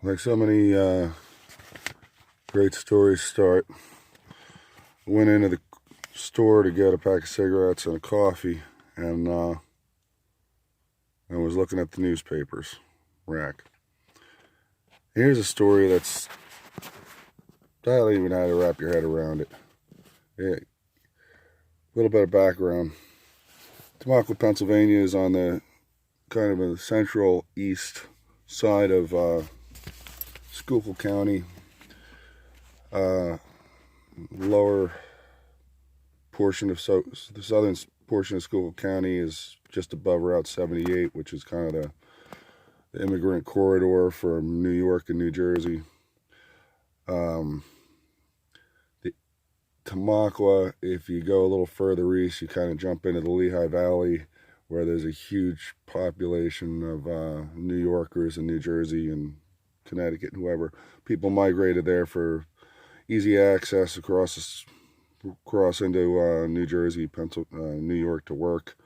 Like so many great stories start, went into the store to get a pack of cigarettes and a coffee, and I was looking at the newspapers rack. Here's a story that's, I don't even know how to wrap your head around it. A little bit of background. Tamaqua, Pennsylvania is on the kind of a central east side of Schuylkill County. Lower portion of the southern portion of Schuylkill County is just above Route 78, which is kind of the immigrant corridor from New York and New Jersey. The Tamaqua, if you go a little further east, you kind of jump into the Lehigh Valley, where there's a huge population of New Yorkers and New Jersey and Connecticut and whoever. People migrated there for easy access cross into New Jersey, New York to work.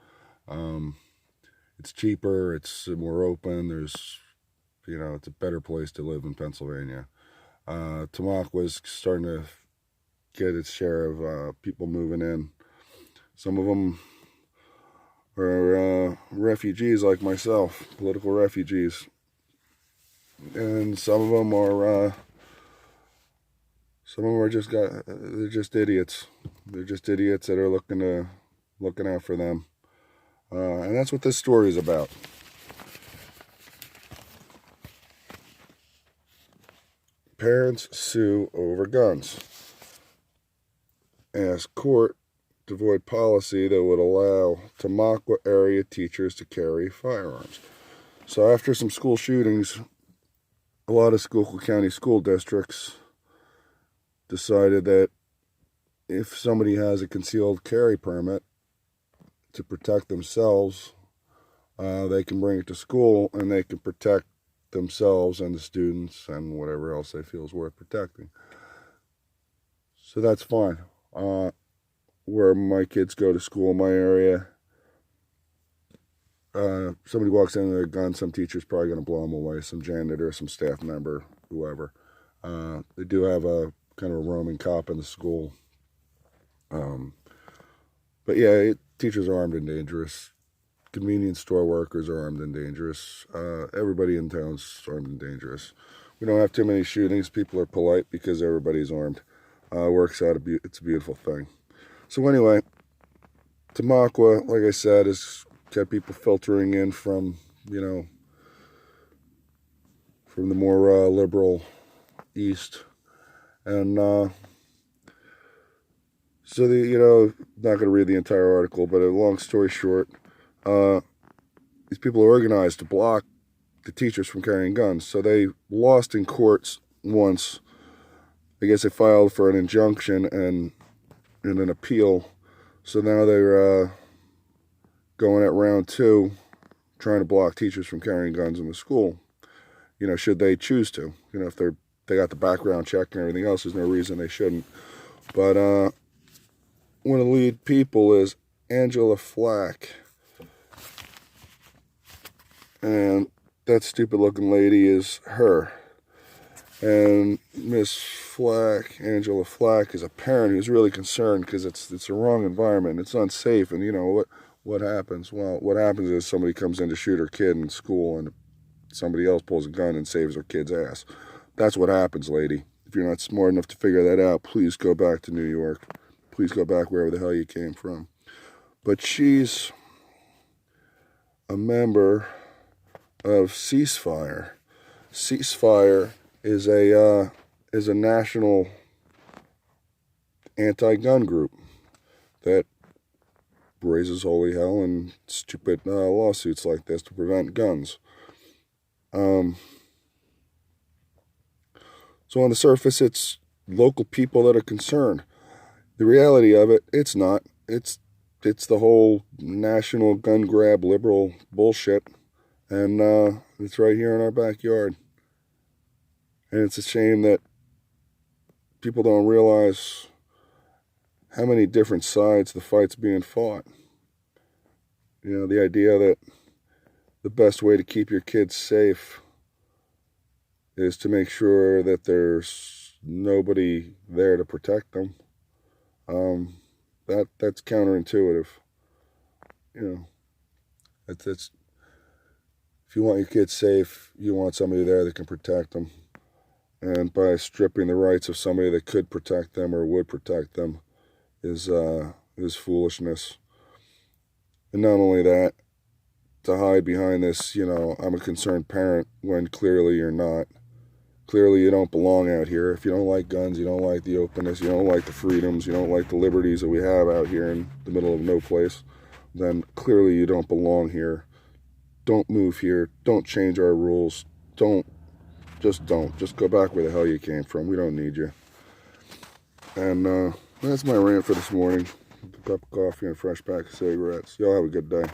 It's cheaper, it's more open, it's a better place to live in Pennsylvania. Tamaqua starting to get its share of people moving in. Some of them are refugees like myself, political refugees. And some of them are they're just idiots. They're just idiots that are looking out for them. And that's what this story is about. Parents sue over guns. Ask court to void policy that would allow Tamaqua area teachers to carry firearms. So after some school shootings, a lot of Schuylkill County school districts decided that if somebody has a concealed carry permit to protect themselves, they can bring it to school and they can protect themselves and the students and whatever else they feel is worth protecting. So that's fine. Where my kids go to school in my area, somebody walks in with a gun, some teacher's probably going to blow them away, some janitor, some staff member, whoever. They do have a kind of a roaming cop in the school. But yeah, teachers are armed and dangerous. Convenience store workers are armed and dangerous. Everybody in town's armed and dangerous. We don't have too many shootings. People are polite because everybody's armed. Works out, it's a beautiful thing. So anyway, Tamaqua, like I said, has got people filtering in from the more liberal east. And so not going to read the entire article, but a long story short, these people are organized to block the teachers from carrying guns. So they lost in courts once. I guess they filed for an injunction and an appeal. So now they're going at round 2, trying to block teachers from carrying guns in the school. Should they choose to? If they got the background check and everything else, there's no reason they shouldn't. But one of the lead people is Angela Flack. And that stupid looking lady is her. And Miss Flack, Angela Flack, is a parent who's really concerned because it's the wrong environment. It's unsafe. And what happens? Well, what happens is somebody comes in to shoot her kid in school and somebody else pulls a gun and saves her kid's ass. That's what happens, lady. If you're not smart enough to figure that out, please go back to New York. Please go back wherever the hell you came from. But she's a member of Ceasefire. Ceasefire is a national anti-gun group that raises holy hell in stupid lawsuits like this to prevent guns. So on the surface, it's local people that are concerned. The reality of it, it's not. It's the whole national gun grab liberal bullshit, and it's right here in our backyard. And it's a shame that people don't realize how many different sides the fight's being fought. The idea that the best way to keep your kids safe is to make sure that there's nobody there to protect them. That's counterintuitive. You know, it's if you want your kids safe, you want somebody there that can protect them. And by stripping the rights of somebody that could protect them or would protect them is foolishness. And not only that, to hide behind this, I'm a concerned parent, when clearly you're not. Clearly you don't belong out here. If you don't like guns, you don't like the openness, you don't like the freedoms, you don't like the liberties that we have out here in the middle of no place, then clearly you don't belong here. Don't move here. Don't change our rules. Just don't. Just go back where the hell you came from. We don't need you. And that's my rant for this morning. A cup of coffee and a fresh pack of cigarettes. Y'all have a good day.